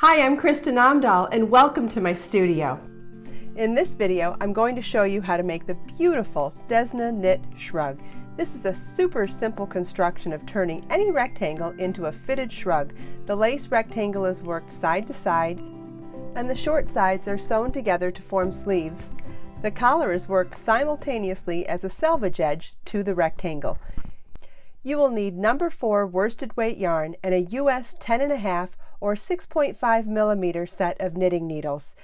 Hi, I'm Kristin Omdahl and welcome to my studio. In this video, I'm going to show you how to make the beautiful Desna Knit Shrug. This is a super simple construction of turning any rectangle into a fitted shrug. The lace rectangle is worked side to side and the short sides are sewn together to form sleeves. The collar is worked simultaneously as a selvage edge to the rectangle. You will need number 4 worsted weight yarn and a US 10.5 or 6.5 millimeter set of knitting needles.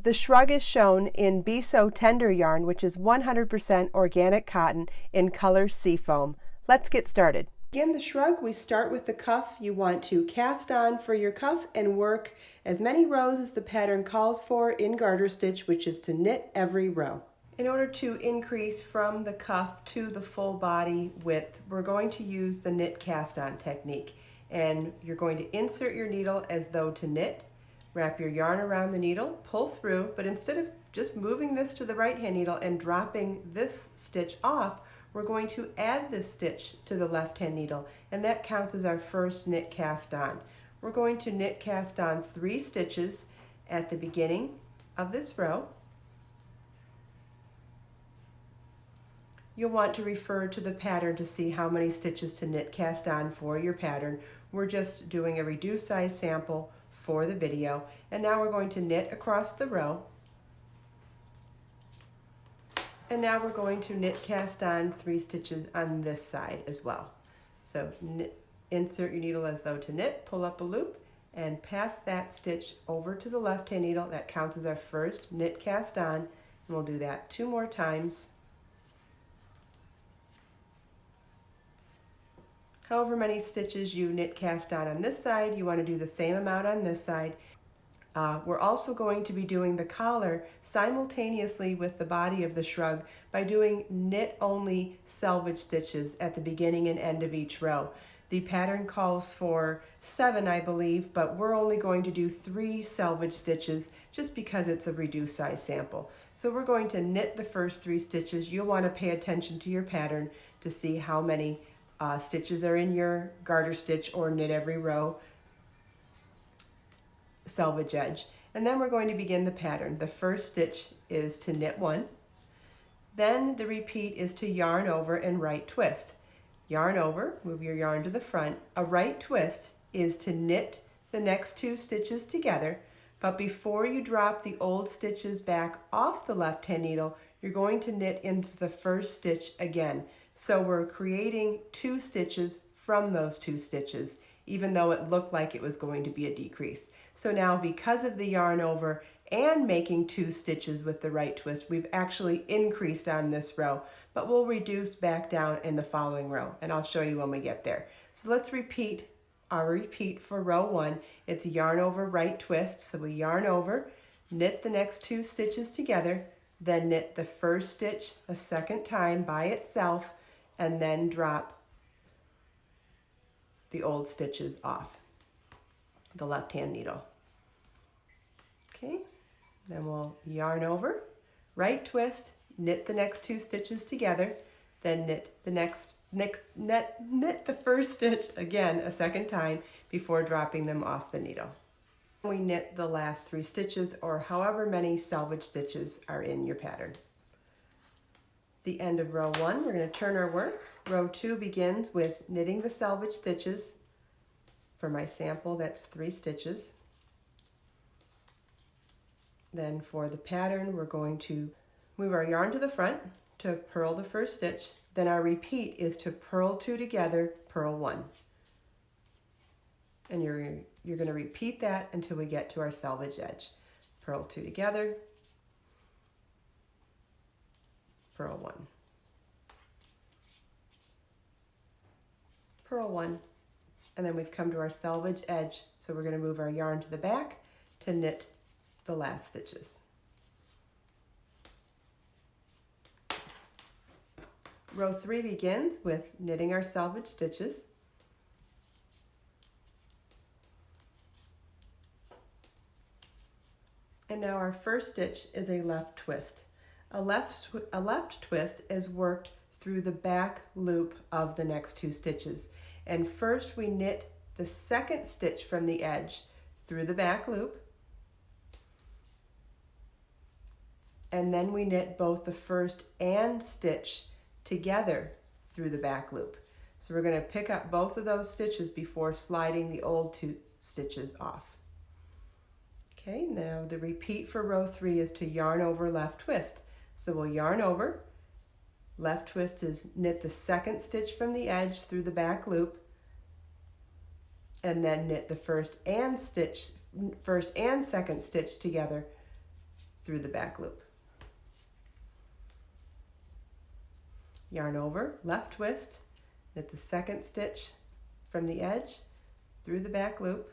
The shrug is shown in Biseau Tender yarn, which is 100% organic cotton in color Seafoam. Let's get started. To begin the shrug, we start with the cuff. You want to cast on for your cuff and work as many rows as the pattern calls for in garter stitch, which is to knit every row. In order to increase from the cuff to the full body width, we're going to use the knit cast on technique. And you're going to insert your needle as though to knit, wrap your yarn around the needle, pull through, but instead of just moving this to the right hand needle and dropping this stitch off, we're going to add this stitch to the left hand needle, and that counts as our first knit cast on. We're going to knit cast on 3 stitches at the beginning of this row. You'll want to refer to the pattern to see how many stitches to knit cast on for your pattern. We're just doing a reduced size sample for the video. And now we're going to knit across the row. And now we're going to knit cast on 3 stitches on this side as well. So insert your needle as though to knit, pull up a loop, and pass that stitch over to the left hand needle. That counts as our first knit cast on. And we'll do that 2 more times. However many stitches you knit cast on this side, you want to do the same amount on this side. We're also going to be doing the collar simultaneously with the body of the shrug by doing knit only selvage stitches at the beginning and end of each row. The pattern calls for 7, I believe, but we're only going to do 3 selvage stitches just because it's a reduced size sample. So we're going to knit the first 3 stitches. You'll want to pay attention to your pattern to see how many stitches are in your garter stitch or knit every row selvage edge. And then we're going to begin the pattern. The first stitch is to knit 1. Then the repeat is to yarn over and right twist. Yarn over, move your yarn to the front. A right twist is to knit the next 2 stitches together, but before you drop the old stitches back off the left hand needle, you're going to knit into the first stitch again. So we're creating 2 stitches from those 2 stitches, even though it looked like it was going to be a decrease. So now, because of the yarn over and making 2 stitches with the right twist, we've actually increased on this row, but we'll reduce back down in the following row, and I'll show you when we get there. So let's repeat our repeat for row 1. It's yarn over, right twist. So we yarn over, knit the next 2 stitches together, then knit the first stitch a second time by itself, and then drop the old stitches off the left hand needle. Okay, then we'll yarn over, right twist, knit the next 2 stitches together, then knit the first stitch again a second time before dropping them off the needle. We knit the last 3 stitches, or however many selvage stitches are in your pattern. The end of row 1, we're going to turn our work. Row 2 begins with knitting the selvage stitches. For my sample, that's 3 stitches. Then for the pattern, we're going to move our yarn to the front to purl the first stitch. Then our repeat is to purl 2 together, purl 1. And you're going to repeat that until we get to our selvage edge. Purl 2 together, purl 1, purl 1, and then we've come to our selvage edge, so we're going to move our yarn to the back to knit the last stitches. Row 3 begins with knitting our selvage stitches. And now our first stitch is a left twist. A left twist is worked through the back loop of the next 2 stitches. And first we knit the second stitch from the edge through the back loop, and then we knit both the first and stitch together through the back loop. So we're going to pick up both of those stitches before sliding the old 2 stitches off. Okay, now the repeat for row 3 is to yarn over, left twist. So we'll yarn over, left twist is knit the second stitch from the edge through the back loop, and then knit the first and second stitch together through the back loop. Yarn over, left twist, knit the second stitch from the edge through the back loop,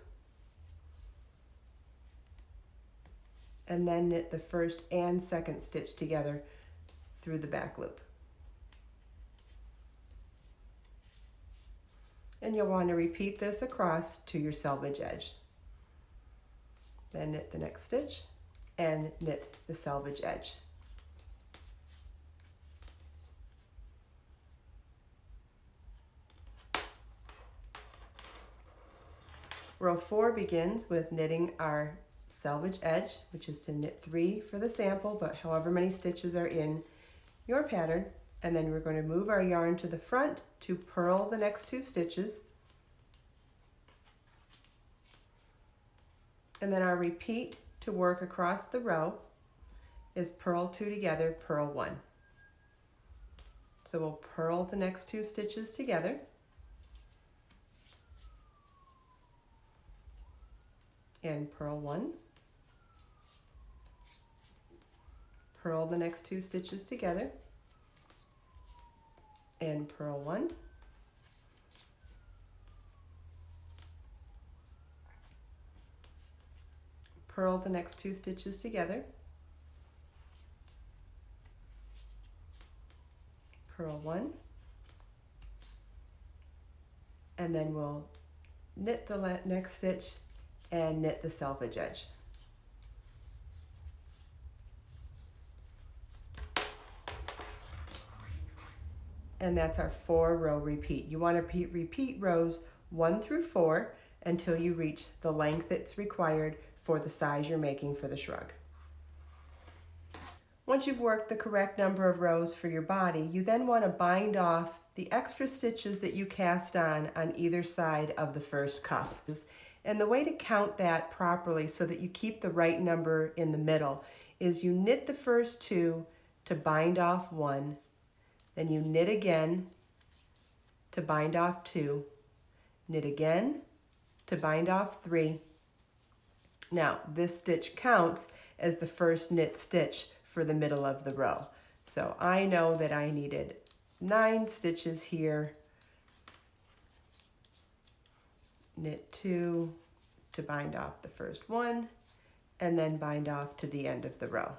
and then knit the first and second stitch together through the back loop. And you'll want to repeat this across to your selvage edge. Then knit the next stitch and knit the selvage edge. Row 4 begins with knitting our selvage edge, which is to knit 3 for the sample, but however many stitches are in your pattern. And then we're going to move our yarn to the front to purl the next 2 stitches. And then our repeat to work across the row is purl 2 together, purl 1. So we'll purl the next 2 stitches together. And purl 1, purl the next 2 stitches together, and purl 1, purl the next 2 stitches together, purl 1, and then we'll knit the next stitch and knit the selvage edge. And that's our 4-row repeat. You want to repeat rows 1 through 4 until you reach the length that's required for the size you're making for the shrug. Once you've worked the correct number of rows for your body, you then want to bind off the extra stitches that you cast on either side of the first cuff. And the way to count that properly so that you keep the right number in the middle is you knit the first 2 to bind off 1, then you knit again to bind off 2, knit again to bind off 3. Now this stitch counts as the first knit stitch for the middle of the row. So I know that I needed 9 stitches here. Knit 2 to bind off the first 1, and then bind off to the end of the row.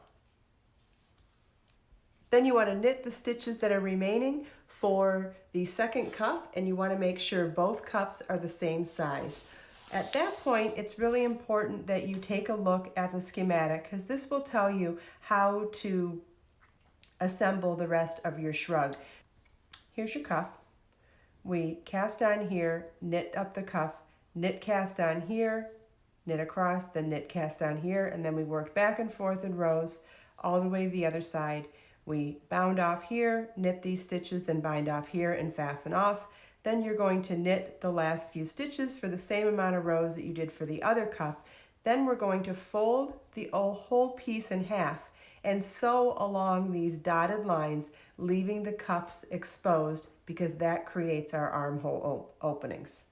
Then you want to knit the stitches that are remaining for the second cuff, and you want to make sure both cuffs are the same size. At that point, it's really important that you take a look at the schematic, because this will tell you how to assemble the rest of your shrug. Here's your cuff. We cast on here, knit up the cuff, knit cast on here, knit across, then knit cast on here, and then we worked back and forth in rows all the way to the other side. We bound off here, knit these stitches, then bind off here and fasten off. Then you're going to knit the last few stitches for the same amount of rows that you did for the other cuff. Then we're going to fold the whole piece in half and sew along these dotted lines, leaving the cuffs exposed because that creates our armhole openings.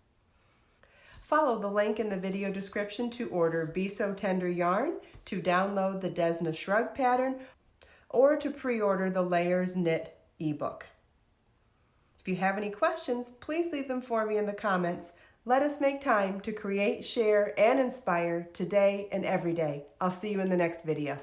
Follow the link in the video description to order Be So Tender yarn, to download the Desna Shrug pattern, or to pre-order the Layers Knit ebook. If you have any questions, please leave them for me in the comments. Let us make time to create, share, and inspire today and every day. I'll see you in the next video.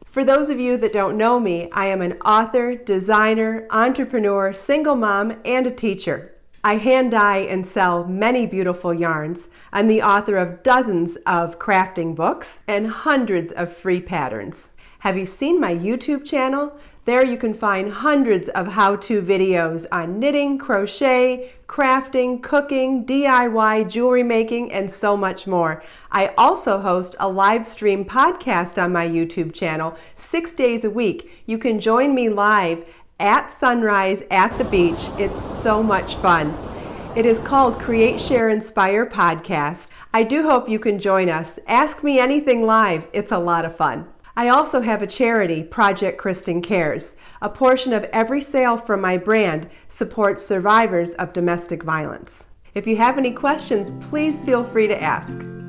For those of you that don't know me, I am an author, designer, entrepreneur, single mom, and a teacher. I hand dye and sell many beautiful yarns. I'm the author of dozens of crafting books and hundreds of free patterns. Have you seen my YouTube channel? There you can find hundreds of how-to videos on knitting, crochet, crafting, cooking, DIY, jewelry making, and so much more. I also host a live stream podcast on my YouTube channel 6 days a week. You can join me live at sunrise at the beach. It's so much fun. It is called Create, Share, Inspire Podcast. I do hope you can join us. Ask Me Anything live. It's a lot of fun. I also have a charity, Project Kristin Cares. A portion of every sale from my brand supports survivors of domestic violence. If you have any questions, please feel free to ask.